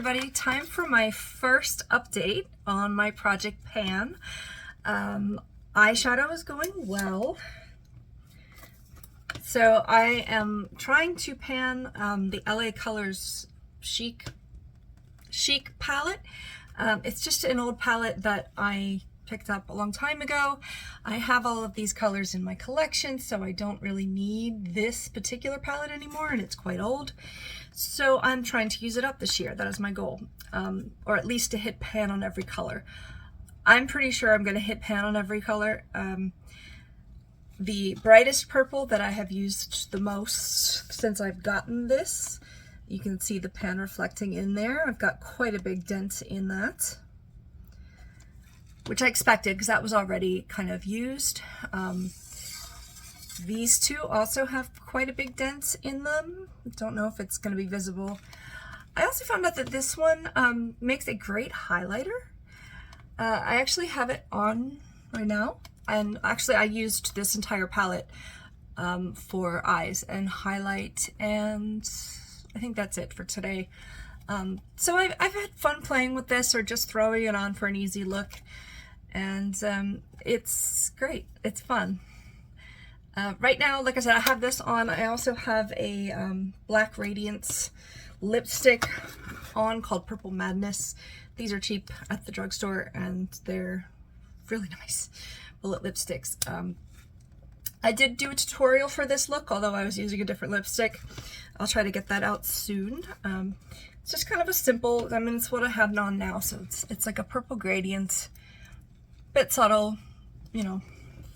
everybody, time for my first update on my project pan. Eyeshadow is going well. So I am trying to pan the LA Colors Chic palette. It's just an old palette that I picked up a long time ago. I have all of these colors in my collection, so I don't really need this particular palette anymore, and it's quite old. So I'm trying to use it up this year. That is my goal, or at least to hit pan on every color. I'm pretty sure I'm going to hit pan on every color. The brightest purple that I have used the most since I've gotten this, you can see the pan reflecting in there. I've got quite a big dent in that, which I expected because that was already kind of used. These two also have quite a big dent in them. I don't know if it's going to be visible. I also found out that this one makes a great highlighter. I actually have it on right now, and actually I used this entire palette for eyes and highlight, and I think that's it for today. So I've had fun playing with this, or just throwing it on for an easy look, and it's great. It's fun. Right now, like I said, I have this on. I also have a black Radiance lipstick on called Purple Madness. These are cheap at the drugstore, and they're really nice bullet lipsticks. I did do a tutorial for this look, although I was using a different lipstick. I'll try to get that out soon. It's just kind of a simple, I mean, it's what I have on now, so it's like a purple gradient, bit subtle, you know.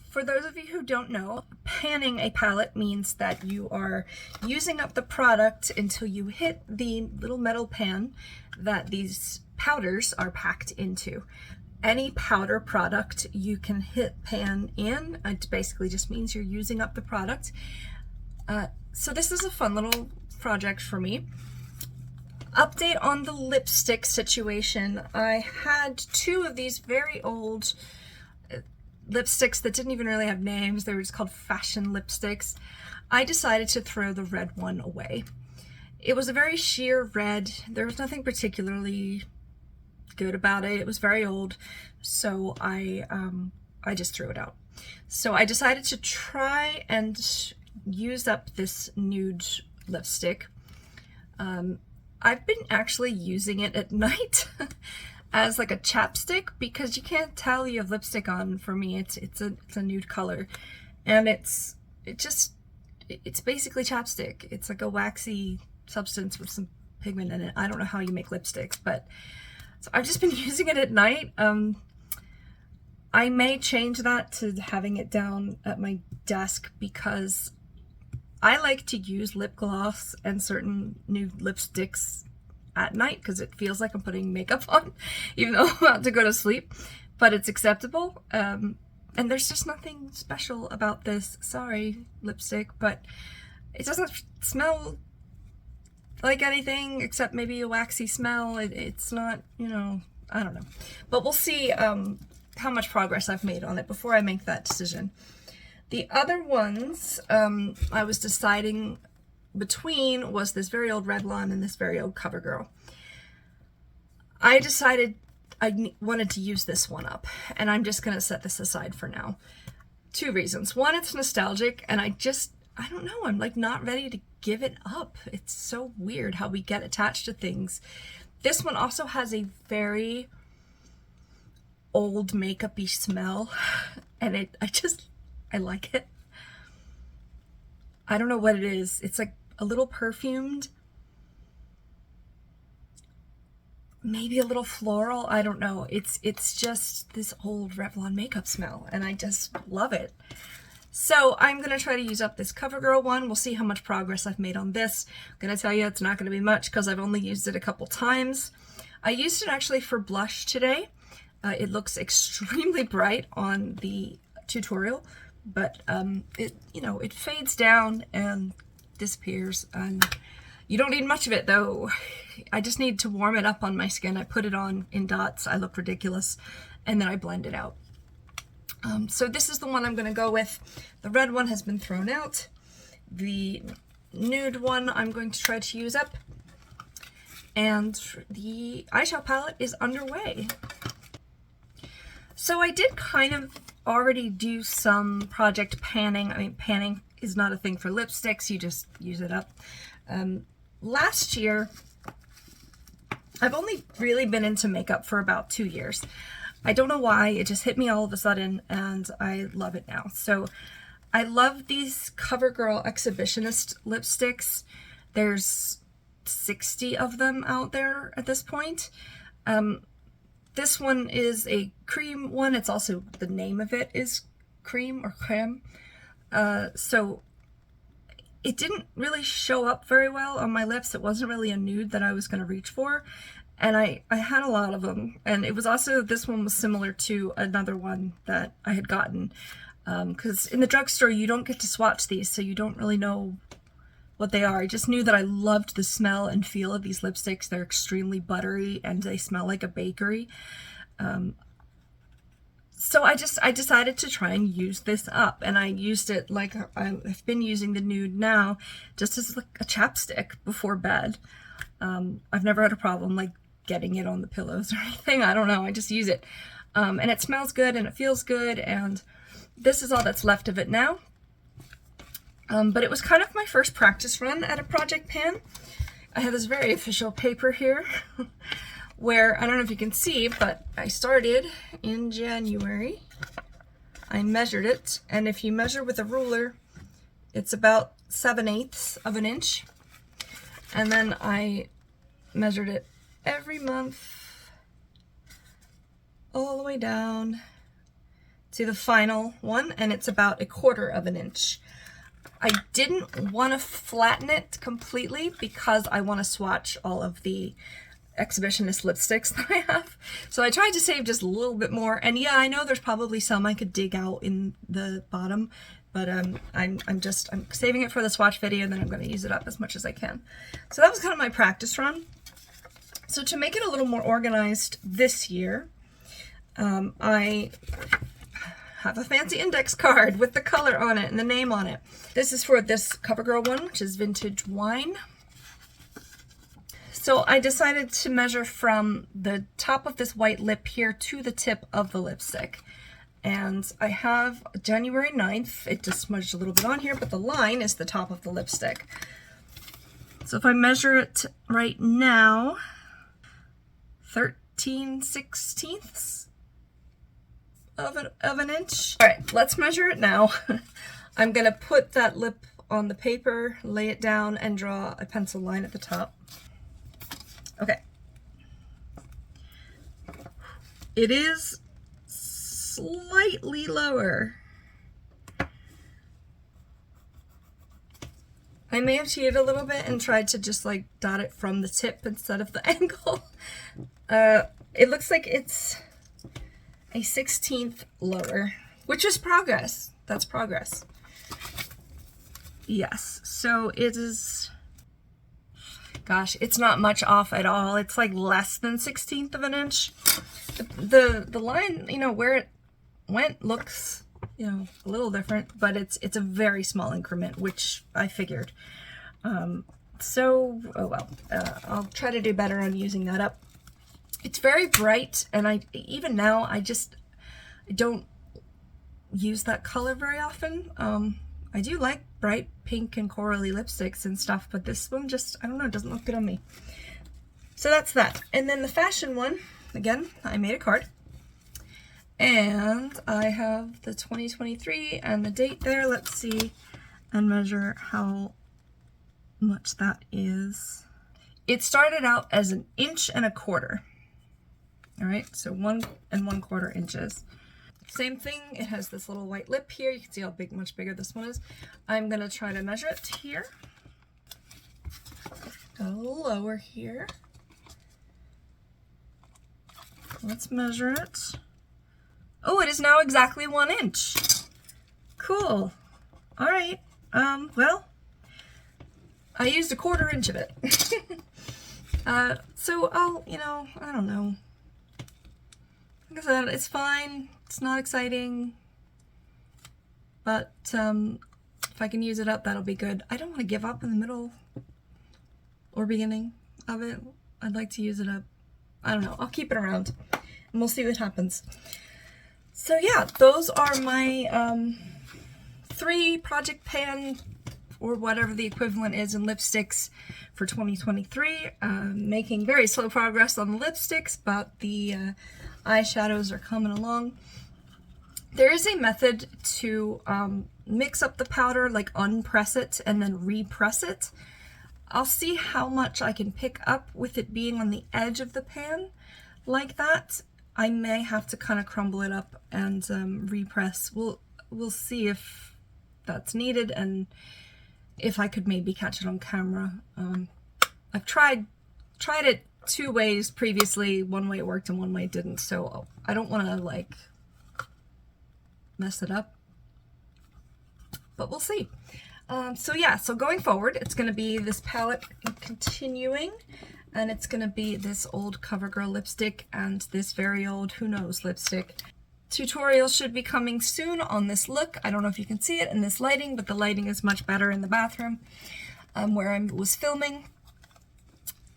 For those of you who don't know, panning a palette means that you are using up the product until you hit the little metal pan that these powders are packed into. Any powder product you can hit pan in, it basically just means you're using up the product. So this is a fun little project for me. Update on the lipstick situation. I had two of these very old lipsticks that didn't even really have names. They were just called fashion lipsticks. I decided to throw the red one away. It was a very sheer red. There was nothing particularly good about it. It was very old, so I just threw it out. So I decided to try and use up this nude lipstick. I've been actually using it at night as like a chapstick, because you can't tell you have lipstick on. For me, it's a nude color, and it's basically chapstick. It's like a waxy substance with some pigment in it. I don't know how you make lipsticks, but so I've just been using it at night. I may change that to having it down at my desk, because I like to use lip gloss and certain nude lipsticks at night, because it feels like I'm putting makeup on, even though I'm about to go to sleep, but it's acceptable. And there's just nothing special about this, sorry, lipstick, but it doesn't smell like anything except maybe a waxy smell. It's not, you know, I don't know. But we'll see how much progress I've made on it before I make that decision. The other ones I was deciding between was this very old Revlon and this very old Covergirl. I decided I wanted to use this one up, and I'm just going to set this aside for now. Two reasons. One, it's nostalgic, and I don't know, I'm like not ready to give it up. It's so weird how we get attached to things. This one also has a very old makeup-y smell, and I like it. I don't know what it is. It's like a little perfumed, maybe a little floral. I don't know. It's just this old Revlon makeup smell, and I just love it. So I'm going to try to use up this CoverGirl one. We'll see how much progress I've made on this. I'm going to tell you it's not going to be much, because I've only used it a couple times. I used it actually for blush today. It looks extremely bright on the tutorial, but it fades down and disappears, and you don't need much of it though. I just need to warm it up on my skin. I put it on in dots. I look ridiculous, and then I blend it out. So this is the one I'm going to go with. The red one has been thrown out. The nude one I'm going to try to use up, and the eyeshadow palette is underway. So I did kind of already do some project panning. I mean, panning is not a thing for lipsticks, you just use it up. Last year, I've only really been into makeup for about 2 years. I don't know why, it just hit me all of a sudden and I love it now. So I love these CoverGirl Exhibitionist lipsticks. There's 60 of them out there at this point. This one is a cream one. It's also, the name of it is cream or creme. So it didn't really show up very well on my lips. It wasn't really a nude that I was going to reach for. And I had a lot of them. And it was also, this one was similar to another one that I had gotten. Because in the drugstore, you don't get to swatch these, so you don't really know what they are. I just knew that I loved the smell and feel of these lipsticks. They're extremely buttery and they smell like a bakery. So I decided to try and use this up, and I used it like I've been using the nude now, just as like a chapstick before bed. I've never had a problem like getting it on the pillows or anything. I don't know, I just use it. And it smells good and it feels good, and this is all that's left of it now. But it was kind of my first practice run at a project pan. I have this very official paper here where, I don't know if you can see, but I started in January. I measured it, and if you measure with a ruler, it's about 7/8 of an inch. And then I measured it every month all the way down to the final one, and it's about 1/4 of an inch. I didn't want to flatten it completely because I want to swatch all of the Exhibitionist lipsticks that I have. So I tried to save just a little bit more. And yeah, I know there's probably some I could dig out in the bottom, but I'm saving it for the swatch video, and then I'm going to use it up as much as I can. So that was kind of my practice run. So to make it a little more organized this year, I have a fancy index card with the color on it and the name on it. This is for this CoverGirl one, which is Vintage Wine. So I decided to measure from the top of this white lip here to the tip of the lipstick. And I have January 9th. It just smudged a little bit on here, but the line is the top of the lipstick. So if I measure it right now, 13/16 of an inch. All right, let's measure it now. I'm gonna put that lip on the paper, lay it down, and draw a pencil line at the top. Okay. It is slightly lower. I may have cheated a little bit and tried to just like dot it from the tip instead of the angle. It looks like it's a 1/16 lower, which is progress. That's progress. Yes, so it is, gosh, it's not much off at all. It's like less than 1/16 of an inch. The line, you know, where it went looks, you know, a little different, but it's a very small increment, which I figured. So, oh well, I'll try to do better on using that up. It's very bright, and even now, I don't use that color very often. I do like bright pink and corally lipsticks and stuff, but this one just, I don't know, doesn't look good on me. So that's that. And then the fashion one, again, I made a card. And I have the 2023 and the date there. Let's see and measure how much that is. It started out as 1 1/4 inches. All right, so 1 1/4 inches. Same thing, it has this little white lip here. You can see how big, much bigger this one is. I'm gonna try to measure it here. Go a little lower here. Let's measure it. Oh, it is now exactly 1 inch. Cool. All right, well, I used 1/4 inch of it. So I'll, you know, I don't know. Like I said, it's fine. It's not exciting. But if I can use it up, that'll be good. I don't want to give up in the middle or beginning of it. I'd like to use it up. I don't know, I'll keep it around and we'll see what happens. So yeah, those are my 3 project pan or whatever the equivalent is in lipsticks for 2023. Making very slow progress on the lipsticks, but the eyeshadows are coming along. There is a method to mix up the powder, like unpress it and then repress it. I'll see how much I can pick up with it being on the edge of the pan like that. I may have to kind of crumble it up and repress. We'll see if that's needed and if I could maybe catch it on camera. I've tried it 2 ways previously. One way it worked and one way it didn't, so I don't want to like mess it up, but we'll see. So yeah, so going forward, it's going to be this palette continuing, and it's going to be this old Covergirl lipstick and this very old Who Knows lipstick. Tutorial should be coming soon on this look. I don't know if you can see it in this lighting, but the lighting is much better in the bathroom where I was filming.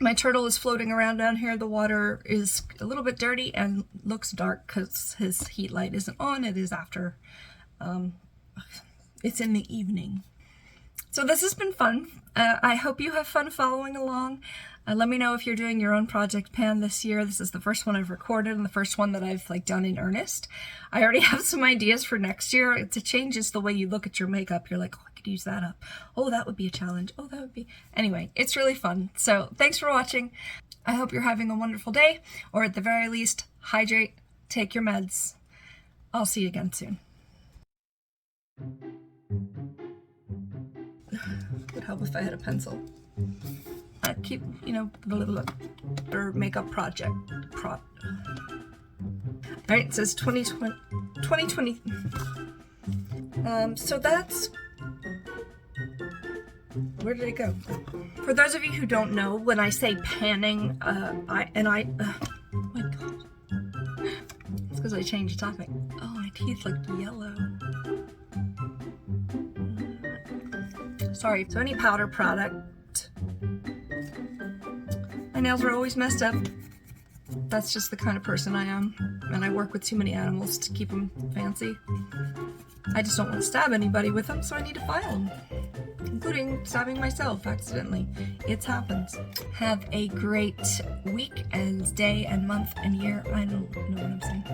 My turtle is floating around down here. The water is a little bit dirty and looks dark because his heat light isn't on. It is after, it's in the evening. So this has been fun. I hope you have fun following along. Let me know if you're doing your own project pan this year. This is the first one I've recorded and the first one that I've like done in earnest. I already have some ideas for next year. It changes the way you look at your makeup. You're like, oh, I could use that up. Oh, that would be a challenge. Oh, that would be... Anyway, it's really fun. So thanks for watching. I hope you're having a wonderful day, or at the very least, hydrate, take your meds. I'll see you again soon. Would help if I had a pencil. I keep, you know, or makeup project. Alright, it says 2020. So that's... Where did it go? For those of you who don't know, when I say panning, oh my god. It's because I changed topic. Oh, my teeth look yellow. Sorry. So any powder product. My nails are always messed up. That's just the kind of person I am. And I work with too many animals to keep them fancy. I just don't want to stab anybody with them, so I need to file them. Including stabbing myself accidentally. It happens. Have a great week and day and month and year. I don't know what I'm saying.